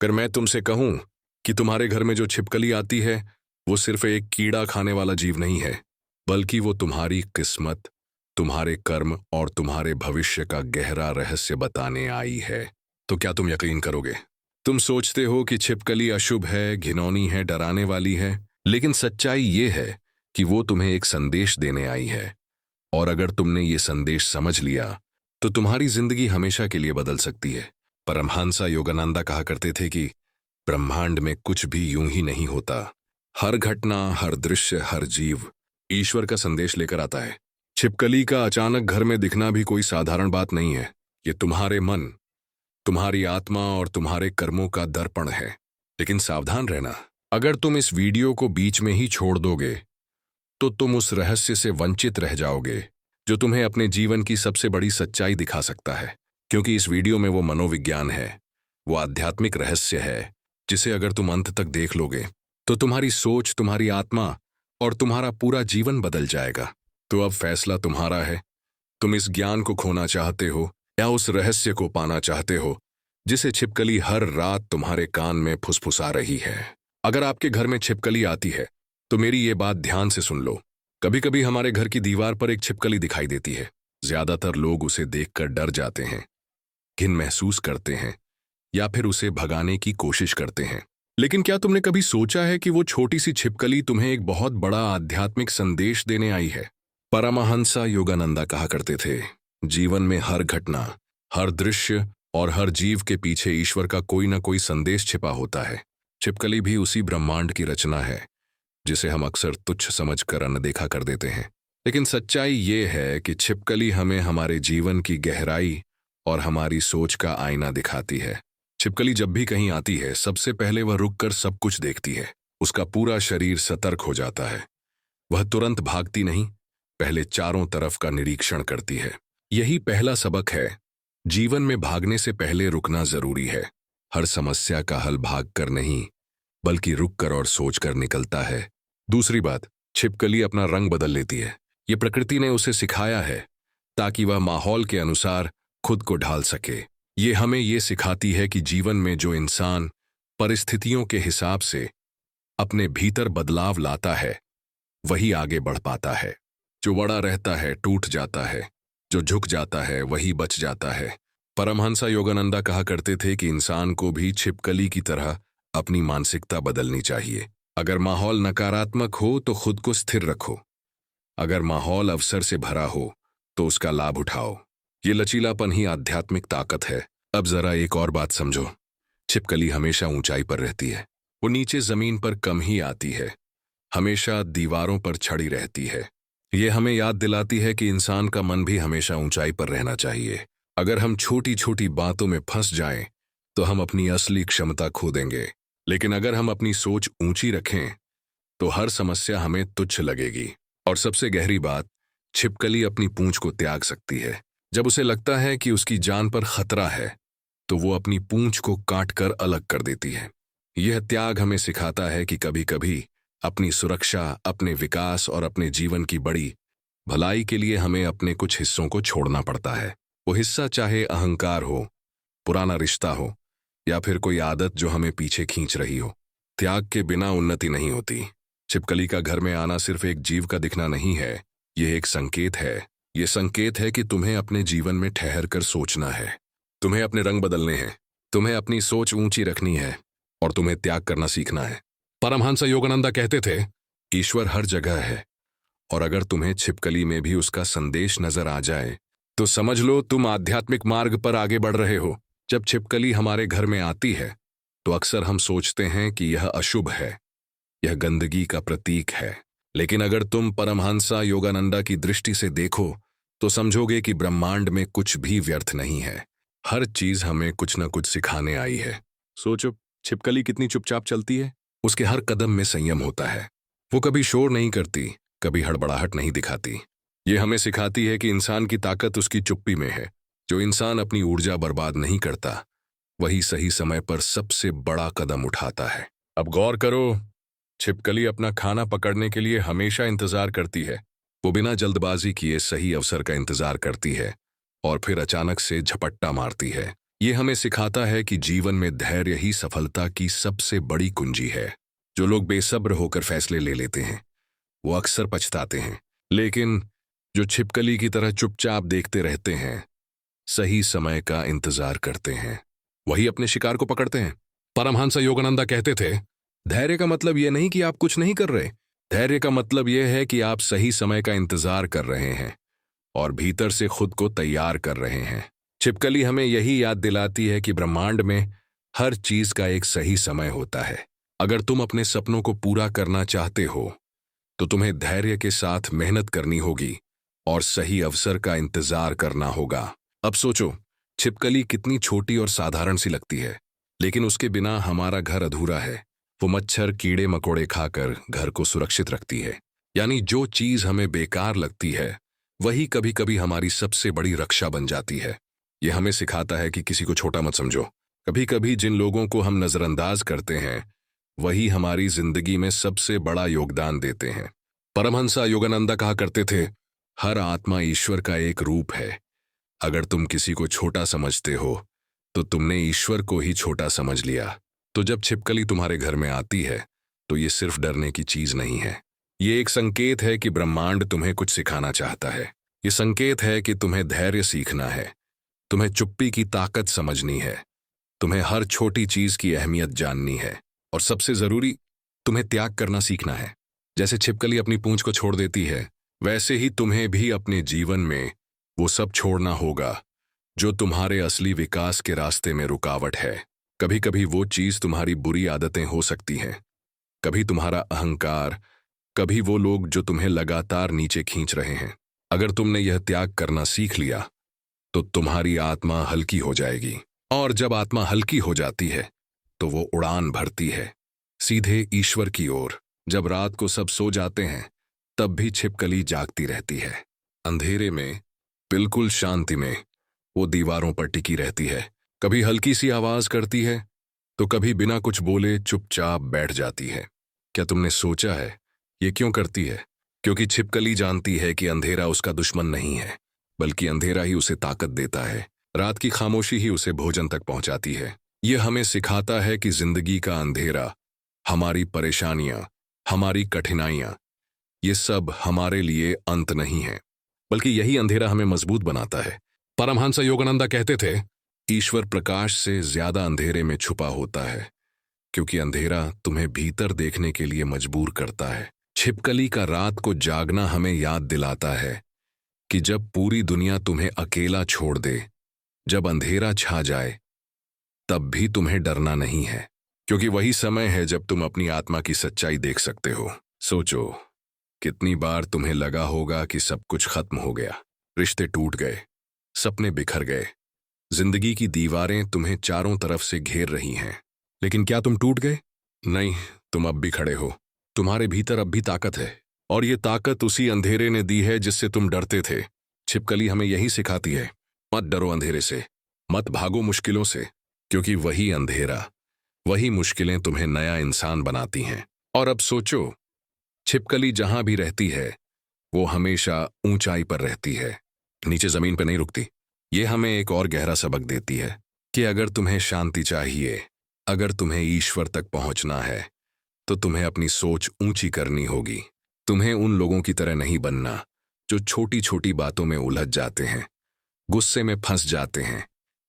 अगर मैं तुमसे कहूं कि तुम्हारे घर में जो छिपकली आती है वो सिर्फ एक कीड़ा खाने वाला जीव नहीं है, बल्कि वो तुम्हारी किस्मत, तुम्हारे कर्म और तुम्हारे भविष्य का गहरा रहस्य बताने आई है, तो क्या तुम यकीन करोगे? तुम सोचते हो कि छिपकली अशुभ है, घिनौनी है, डराने वाली है, लेकिन सच्चाई ये है कि वो तुम्हें एक संदेश देने आई है। और अगर तुमने ये संदेश समझ लिया तो तुम्हारी जिंदगी हमेशा के लिए बदल सकती है। परमहंसा योगानंदा कहा करते थे कि ब्रह्मांड में कुछ भी यूं ही नहीं होता। हर घटना, हर दृश्य, हर जीव ईश्वर का संदेश लेकर आता है। छिपकली का अचानक घर में दिखना भी कोई साधारण बात नहीं है। ये तुम्हारे मन, तुम्हारी आत्मा और तुम्हारे कर्मों का दर्पण है। लेकिन सावधान रहना, अगर तुम इस वीडियो को बीच में ही छोड़ दोगे तो तुम उस रहस्य से वंचित रह जाओगे जो तुम्हें अपने जीवन की सबसे बड़ी सच्चाई दिखा सकता है। क्योंकि इस वीडियो में वो मनोविज्ञान है, वो आध्यात्मिक रहस्य है जिसे अगर तुम अंत तक देख लोगे तो तुम्हारी सोच, तुम्हारी आत्मा और तुम्हारा पूरा जीवन बदल जाएगा। तो अब फैसला तुम्हारा है। तुम इस ज्ञान को खोना चाहते हो या उस रहस्य को पाना चाहते हो जिसे छिपकली हर रात तुम्हारे कान में फुसफुसा रही है। अगर आपके घर में छिपकली आती है तो मेरी ये बात ध्यान से सुन लो। कभी कभी हमारे घर की दीवार पर एक छिपकली दिखाई देती है। ज्यादातर लोग उसे देखकर डर जाते हैं, घिन महसूस करते हैं या फिर उसे भगाने की कोशिश करते हैं। लेकिन क्या तुमने कभी सोचा है कि वो छोटी सी छिपकली तुम्हें एक बहुत बड़ा आध्यात्मिक संदेश देने आई है? परमहंसा योगानंदा कहा करते थे, जीवन में हर घटना, हर दृश्य और हर जीव के पीछे ईश्वर का कोई ना कोई संदेश छिपा होता है। छिपकली भी उसी ब्रह्मांड की रचना है जिसे हम अक्सर तुच्छ समझकर अनदेखा कर देते हैं। लेकिन सच्चाई ये है कि छिपकली हमें हमारे जीवन की गहराई और हमारी सोच का आईना दिखाती है। छिपकली जब भी कहीं आती है सबसे पहले वह रुककर सब कुछ देखती है। उसका पूरा शरीर सतर्क हो जाता है। वह तुरंत भागती नहीं, पहले चारों तरफ का निरीक्षण करती है। यही पहला सबक है। जीवन में भागने से पहले रुकना जरूरी है। हर समस्या का हल भागकर नहीं बल्कि रुककर और सोचकर निकलता है। दूसरी बात, छिपकली अपना रंग बदल लेती है। ये प्रकृति ने उसे सिखाया है ताकि वह माहौल के अनुसार खुद को ढाल सके। ये हमें ये सिखाती है कि जीवन में जो इंसान परिस्थितियों के हिसाब से अपने भीतर बदलाव लाता है वही आगे बढ़ पाता है। जो बड़ा रहता है टूट जाता है, जो झुक जाता है वही बच जाता है। परमहंसा योगानंदा कहा करते थे कि इंसान को भी छिपकली की तरह अपनी मानसिकता बदलनी चाहिए। अगर माहौल नकारात्मक हो तो खुद को स्थिर रखो, अगर माहौल अवसर से भरा हो तो उसका लाभ उठाओ। ये लचीलापन ही आध्यात्मिक ताकत है। अब जरा एक और बात समझो, छिपकली हमेशा ऊंचाई पर रहती है। वो नीचे जमीन पर कम ही आती है, हमेशा दीवारों पर छड़ी रहती है। ये हमें याद दिलाती है कि इंसान का मन भी हमेशा ऊंचाई पर रहना चाहिए। अगर हम छोटी छोटी बातों में फंस जाएं तो हम अपनी असली क्षमता खो देंगे। लेकिन अगर हम अपनी सोच ऊंची रखें तो हर समस्या हमें तुच्छ लगेगी। और सबसे गहरी बात, छिपकली अपनी पूंछ को त्याग सकती है। जब उसे लगता है कि उसकी जान पर खतरा है तो वो अपनी पूंछ को काटकर अलग कर देती है। यह त्याग हमें सिखाता है कि कभी कभी अपनी सुरक्षा, अपने विकास और अपने जीवन की बड़ी भलाई के लिए हमें अपने कुछ हिस्सों को छोड़ना पड़ता है। वो हिस्सा चाहे अहंकार हो, पुराना रिश्ता हो या फिर कोई आदत जो हमें पीछे खींच रही हो। त्याग के बिना उन्नति नहीं होती। छिपकली का घर में आना सिर्फ एक जीव का दिखना नहीं है, यह एक संकेत है। यह संकेत है कि तुम्हें अपने जीवन में ठहर कर सोचना है, तुम्हें अपने रंग बदलने हैं, तुम्हें अपनी सोच ऊंची रखनी है और तुम्हें त्याग करना सीखना है। परमहंस योगानंदा कहते थे, ईश्वर हर जगह है और अगर तुम्हें छिपकली में भी उसका संदेश नजर आ जाए तो समझ लो तुम आध्यात्मिक मार्ग पर आगे बढ़ रहे हो। जब छिपकली हमारे घर में आती है तो अक्सर हम सोचते हैं कि यह अशुभ है, यह गंदगी का प्रतीक है। लेकिन अगर तुम परमहंसा योगानंदा की दृष्टि से देखो तो समझोगे कि ब्रह्मांड में कुछ भी व्यर्थ नहीं है। हर चीज हमें कुछ न कुछ सिखाने आई है। सोचो, छिपकली कितनी चुपचाप चलती है। उसके हर कदम में संयम होता है। वो कभी शोर नहीं करती, कभी हड़बड़ाहट नहीं दिखाती। ये हमें सिखाती है कि इंसान की ताकत उसकी चुप्पी में है। जो इंसान अपनी ऊर्जा बर्बाद नहीं करता वही सही समय पर सबसे बड़ा कदम उठाता है। अब गौर करो, छिपकली अपना खाना पकड़ने के लिए हमेशा इंतजार करती है। वो बिना जल्दबाजी किए सही अवसर का इंतजार करती है और फिर अचानक से झपट्टा मारती है। ये हमें सिखाता है कि जीवन में धैर्य ही सफलता की सबसे बड़ी कुंजी है। जो लोग बेसब्र होकर फैसले ले लेते हैं वो अक्सर पछताते हैं, लेकिन जो छिपकली की तरह चुपचाप देखते रहते हैं, सही समय का इंतजार करते हैं, वही अपने शिकार को पकड़ते हैं। परमहंस योगानंदा कहते थे, धैर्य का मतलब यह नहीं कि आप कुछ नहीं कर रहे, धैर्य का मतलब यह है कि आप सही समय का इंतजार कर रहे हैं और भीतर से खुद को तैयार कर रहे हैं। छिपकली हमें यही याद दिलाती है कि ब्रह्मांड में हर चीज का एक सही समय होता है। अगर तुम अपने सपनों को पूरा करना चाहते हो तो तुम्हें धैर्य के साथ मेहनत करनी होगी और सही अवसर का इंतजार करना होगा। अब सोचो, छिपकली कितनी छोटी और साधारण सी लगती है, लेकिन उसके बिना हमारा घर अधूरा है। वो मच्छर कीड़े मकोड़े खाकर घर को सुरक्षित रखती है। यानी जो चीज हमें बेकार लगती है वही कभी कभी हमारी सबसे बड़ी रक्षा बन जाती है। ये हमें सिखाता है कि किसी को छोटा मत समझो। कभी कभी जिन लोगों को हम नजरअंदाज करते हैं वही हमारी जिंदगी में सबसे बड़ा योगदान देते हैं। परमहंस योगानंदा कहा करते थे, हर आत्मा ईश्वर का एक रूप है। अगर तुम किसी को छोटा समझते हो तो तुमने ईश्वर को ही छोटा समझ लिया। तो जब छिपकली तुम्हारे घर में आती है तो ये सिर्फ डरने की चीज नहीं है, ये एक संकेत है कि ब्रह्मांड तुम्हें कुछ सिखाना चाहता है। ये संकेत है कि तुम्हें धैर्य सीखना है, तुम्हें चुप्पी की ताकत समझनी है, तुम्हें हर छोटी चीज की अहमियत जाननी है और सबसे जरूरी, तुम्हें त्याग करना सीखना है। जैसे छिपकली अपनी पूंछ को छोड़ देती है, वैसे ही तुम्हें भी अपने जीवन में वो सब छोड़ना होगा जो तुम्हारे असली विकास के रास्ते में रुकावट है। कभी कभी वो चीज तुम्हारी बुरी आदतें हो सकती हैं, कभी तुम्हारा अहंकार, कभी वो लोग जो तुम्हें लगातार नीचे खींच रहे हैं। अगर तुमने यह त्याग करना सीख लिया तो तुम्हारी आत्मा हल्की हो जाएगी, और जब आत्मा हल्की हो जाती है तो वो उड़ान भरती है सीधे ईश्वर की ओर। जब रात को सब सो जाते हैं तब भी छिपकली जागती रहती है। अंधेरे में, बिल्कुल शांति में, वो दीवारों पर टिकी रहती है। कभी हल्की सी आवाज करती है तो कभी बिना कुछ बोले चुपचाप बैठ जाती है। क्या तुमने सोचा है ये क्यों करती है? क्योंकि छिपकली जानती है कि अंधेरा उसका दुश्मन नहीं है, बल्कि अंधेरा ही उसे ताकत देता है। रात की खामोशी ही उसे भोजन तक पहुंचाती है। यह हमें सिखाता है कि जिंदगी का अंधेरा, हमारी परेशानियां, हमारी कठिनाइयां, ये सब हमारे लिए अंत नहीं है, बल्कि यही अंधेरा हमें मजबूत बनाता है। परमहंस योगानंदा कहते थे, ईश्वर प्रकाश से ज्यादा अंधेरे में छुपा होता है, क्योंकि अंधेरा तुम्हें भीतर देखने के लिए मजबूर करता है। छिपकली का रात को जागना हमें याद दिलाता है कि जब पूरी दुनिया तुम्हें अकेला छोड़ दे, जब अंधेरा छा जाए, तब भी तुम्हें डरना नहीं है, क्योंकि वही समय है जब तुम अपनी आत्मा की सच्चाई देख सकते हो। सोचो, कितनी बार तुम्हें लगा होगा कि सब कुछ खत्म हो गया, रिश्ते टूट गए, सपने बिखर गए, जिंदगी की दीवारें तुम्हें चारों तरफ से घेर रही हैं, लेकिन क्या तुम टूट गए? नहीं, तुम अब भी खड़े हो। तुम्हारे भीतर अब भी ताकत है, और ये ताकत उसी अंधेरे ने दी है जिससे तुम डरते थे। छिपकली हमें यही सिखाती है, मत डरो अंधेरे से, मत भागो मुश्किलों से, क्योंकि वही अंधेरा, वही मुश्किलें तुम्हें नया इंसान बनाती हैं। और अब सोचो, छिपकली जहां भी रहती है वो हमेशा ऊंचाई पर रहती है, नीचे जमीन पर नहीं रुकती। ये हमें एक और गहरा सबक देती है कि अगर तुम्हें शांति चाहिए, अगर तुम्हें ईश्वर तक पहुंचना है, तो तुम्हें अपनी सोच ऊंची करनी होगी। तुम्हें उन लोगों की तरह नहीं बनना जो छोटी छोटी बातों में उलझ जाते हैं, गुस्से में फंस जाते हैं,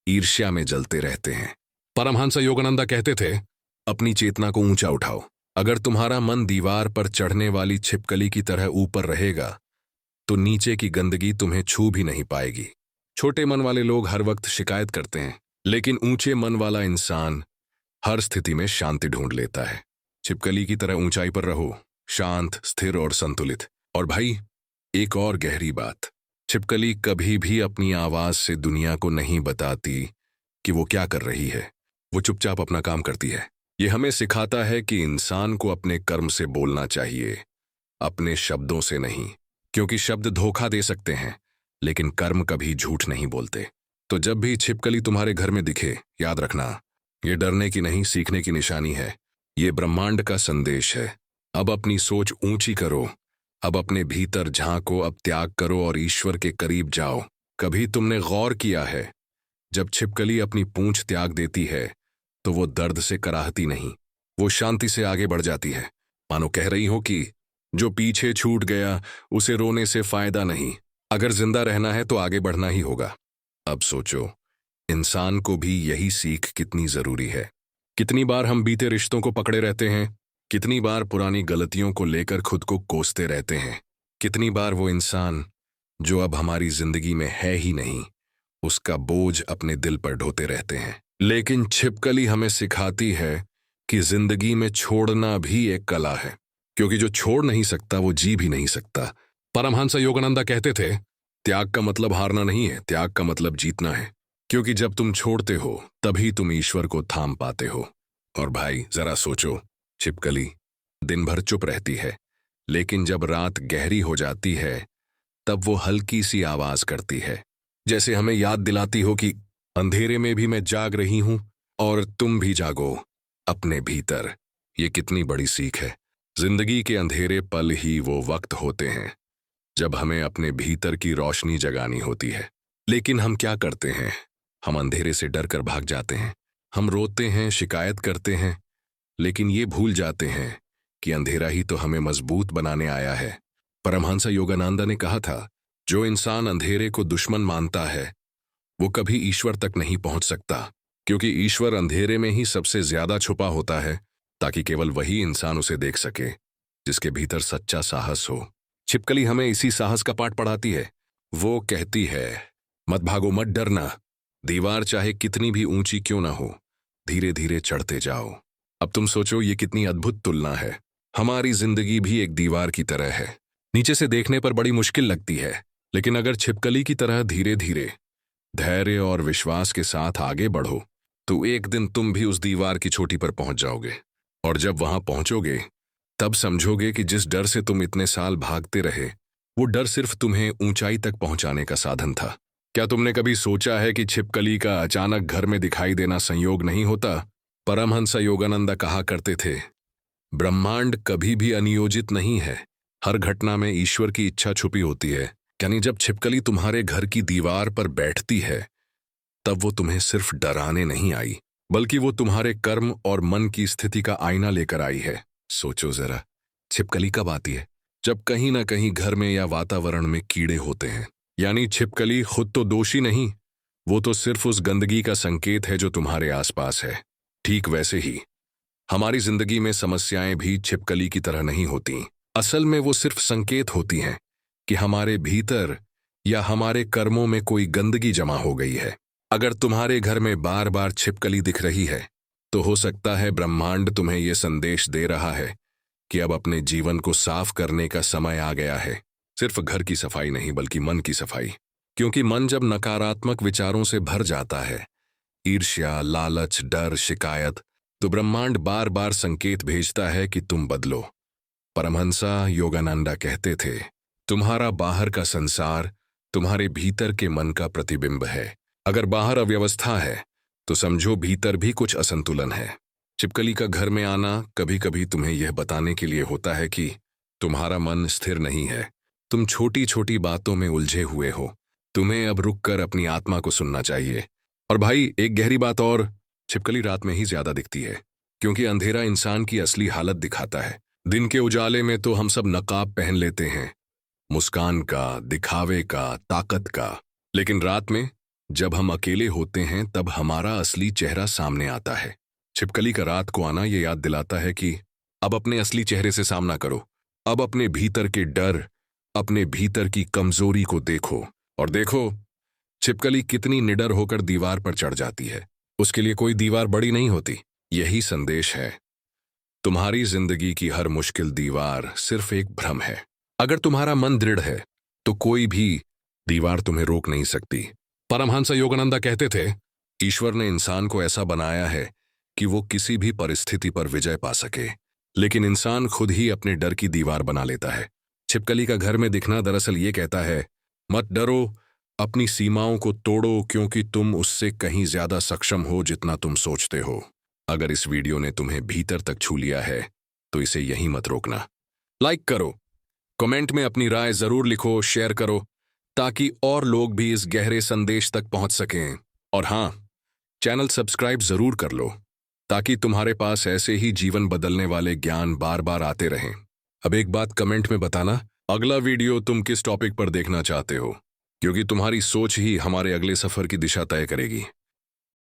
ईर्ष्या में जलते रहते हैं। परमहंस योगानंदा कहते थे, अपनी चेतना को ऊंचा उठाओ। अगर तुम्हारा मन दीवार पर चढ़ने वाली छिपकली की तरह ऊपर रहेगा तो नीचे की गंदगी तुम्हें छू भी नहीं पाएगी। छोटे मन वाले लोग हर वक्त शिकायत करते हैं, लेकिन ऊंचे मन वाला इंसान हर स्थिति में शांति ढूंढ लेता है। छिपकली की तरह ऊंचाई पर रहो, शांत, स्थिर और संतुलित। और भाई, एक और गहरी बात, छिपकली कभी भी अपनी आवाज से दुनिया को नहीं बताती कि वो क्या कर रही है। वो चुपचाप अपना काम करती है। ये हमें सिखाता है कि इंसान को अपने कर्म से बोलना चाहिए, अपने शब्दों से नहीं, क्योंकि शब्द धोखा दे सकते हैं, लेकिन कर्म कभी झूठ नहीं बोलते। तो जब भी छिपकली तुम्हारे घर में दिखे, याद रखना, ये डरने की नहीं, सीखने की निशानी है। ये ब्रह्मांड का संदेश है। अब अपनी सोच ऊंची करो, अब अपने भीतर झांको, अब त्याग करो और ईश्वर के करीब जाओ। कभी तुमने गौर किया है, जब छिपकली अपनी पूंछ त्याग देती है तो वो दर्द से कराहती नहीं, वो शांति से आगे बढ़ जाती है, मानो कह रही हो कि जो पीछे छूट गया उसे रोने से फायदा नहीं, अगर जिंदा रहना है तो आगे बढ़ना ही होगा। अब सोचो, इंसान को भी यही सीख कितनी जरूरी है। कितनी बार हम बीते रिश्तों को पकड़े रहते हैं, कितनी बार पुरानी गलतियों को लेकर खुद को कोसते रहते हैं, कितनी बार वो इंसान जो अब हमारी जिंदगी में है ही नहीं, उसका बोझ अपने दिल पर ढोते रहते हैं। लेकिन छिपकली हमें सिखाती है कि जिंदगी में छोड़ना भी एक कला है, क्योंकि जो छोड़ नहीं सकता वो जी भी नहीं सकता। परमहंस योगानंदा कहते थे, त्याग का मतलब हारना नहीं है, त्याग का मतलब जीतना है, क्योंकि जब तुम छोड़ते हो तभी तुम ईश्वर को थाम पाते हो। और भाई जरा सोचो, छिपकली दिन भर चुप रहती है, लेकिन जब रात गहरी हो जाती है तब वो हल्की सी आवाज करती है, जैसे हमें याद दिलाती हो कि अंधेरे में भी मैं जाग रही हूं और तुम भी जागो अपने भीतर। ये कितनी बड़ी सीख है। जिंदगी के अंधेरे पल ही वो वक्त होते हैं जब हमें अपने भीतर की रोशनी जगानी होती है। लेकिन हम क्या करते हैं, हम अंधेरे से डर कर भाग जाते हैं, हम रोते हैं, शिकायत करते हैं, लेकिन ये भूल जाते हैं कि अंधेरा ही तो हमें मजबूत बनाने आया है। परमहंस योगानंदा ने कहा था, जो इंसान अंधेरे को दुश्मन मानता है वो कभी ईश्वर तक नहीं पहुंच सकता, क्योंकि ईश्वर अंधेरे में ही सबसे ज्यादा छुपा होता है, ताकि केवल वही इंसान उसे देख सके जिसके भीतर सच्चा साहस हो। छिपकली हमें इसी साहस का पाठ पढ़ाती है। वो कहती है, मत भागो, मत डरना, दीवार चाहे कितनी भी ऊंची क्यों ना हो, धीरे धीरे चढ़ते जाओ। अब तुम सोचो, ये कितनी अद्भुत तुलना है। हमारी जिंदगी भी एक दीवार की तरह है, नीचे से देखने पर बड़ी मुश्किल लगती है, लेकिन अगर छिपकली की तरह धीरे धीरे धैर्य और विश्वास के साथ आगे बढ़ो तो एक दिन तुम भी उस दीवार की चोटी पर पहुंच जाओगे। और जब वहां पहुंचोगे तब समझोगे कि जिस डर से तुम इतने साल भागते रहे, वो डर सिर्फ तुम्हें ऊंचाई तक पहुंचाने का साधन था। क्या तुमने कभी सोचा है कि छिपकली का अचानक घर में दिखाई देना संयोग नहीं होता? परमहंस योगानंदा कहा करते थे, ब्रह्मांड कभी भी अनियोजित नहीं है, हर घटना में ईश्वर की इच्छा छुपी होती है। यानी जब छिपकली तुम्हारे घर की दीवार पर बैठती है तब वो तुम्हें सिर्फ डराने नहीं आई, बल्कि वो तुम्हारे कर्म और मन की स्थिति का आईना लेकर आई है। सोचो जरा, छिपकली कब आती है? जब कहीं ना कहीं घर में या वातावरण में कीड़े होते हैं। यानी छिपकली खुद तो दोषी नहीं, वो तो सिर्फ उस गंदगी का संकेत है जो तुम्हारे आसपास है। ठीक वैसे ही हमारी जिंदगी में समस्याएं भी छिपकली की तरह नहीं होती। असल में वो सिर्फ संकेत होती हैं कि हमारे भीतर या हमारे कर्मों में कोई गंदगी जमा हो गई है। अगर तुम्हारे घर में बार बार छिपकली दिख रही है तो हो सकता है ब्रह्मांड तुम्हें यह संदेश दे रहा है कि अब अपने जीवन को साफ करने का समय आ गया है। सिर्फ घर की सफाई नहीं, बल्कि मन की सफाई, क्योंकि मन जब नकारात्मक विचारों से भर जाता है, ईर्ष्या, लालच, डर, शिकायत, तो ब्रह्मांड बार बार संकेत भेजता है कि तुम बदलो। परमहंस योगानंदा कहते थे, तुम्हारा बाहर का संसार तुम्हारे भीतर के मन का प्रतिबिंब है। अगर बाहर अव्यवस्था है तो समझो भीतर भी कुछ असंतुलन है। छिपकली का घर में आना कभी कभी तुम्हें यह बताने के लिए होता है कि तुम्हारा मन स्थिर नहीं है, तुम छोटी छोटी बातों में उलझे हुए हो, तुम्हें अब रुककर अपनी आत्मा को सुनना चाहिए। और भाई एक गहरी बात और, छिपकली रात में ही ज्यादा दिखती है, क्योंकि अंधेरा इंसान की असली हालत दिखाता है। दिन के उजाले में तो हम सब नकाब पहन लेते हैं, मुस्कान का, दिखावे का, ताकत का, लेकिन रात में जब हम अकेले होते हैं तब हमारा असली चेहरा सामने आता है। छिपकली का रात को आना ये याद दिलाता है कि अब अपने असली चेहरे से सामना करो, अब अपने भीतर के डर, अपने भीतर की कमजोरी को देखो। और देखो छिपकली कितनी निडर होकर दीवार पर चढ़ जाती है, उसके लिए कोई दीवार बड़ी नहीं होती। यही संदेश है, तुम्हारी जिंदगी की हर मुश्किल दीवार सिर्फ एक भ्रम है। अगर तुम्हारा मन दृढ़ है तो कोई भी दीवार तुम्हें रोक नहीं सकती। परमहंस योगानंदा कहते थे, ईश्वर ने इंसान को ऐसा बनाया है कि वो किसी भी परिस्थिति पर विजय पा सके, लेकिन इंसान खुद ही अपने डर की दीवार बना लेता है। छिपकली का घर में दिखना दरअसल ये कहता है, मत डरो, अपनी सीमाओं को तोड़ो, क्योंकि तुम उससे कहीं ज्यादा सक्षम हो जितना तुम सोचते हो। अगर इस वीडियो ने तुम्हें भीतर तक छू लिया है तो इसे यहीं मत रोकना। लाइक करो, कमेंट में अपनी राय जरूर लिखो, शेयर करो, ताकि और लोग भी इस गहरे संदेश तक पहुंच सकें। और हाँ, चैनल सब्सक्राइब जरूर कर लो ताकि तुम्हारे पास ऐसे ही जीवन बदलने वाले ज्ञान बार बार आते रहें। अब एक बात कमेंट में बताना, अगला वीडियो तुम किस टॉपिक पर देखना चाहते हो, क्योंकि तुम्हारी सोच ही हमारे अगले सफर की दिशा तय करेगी।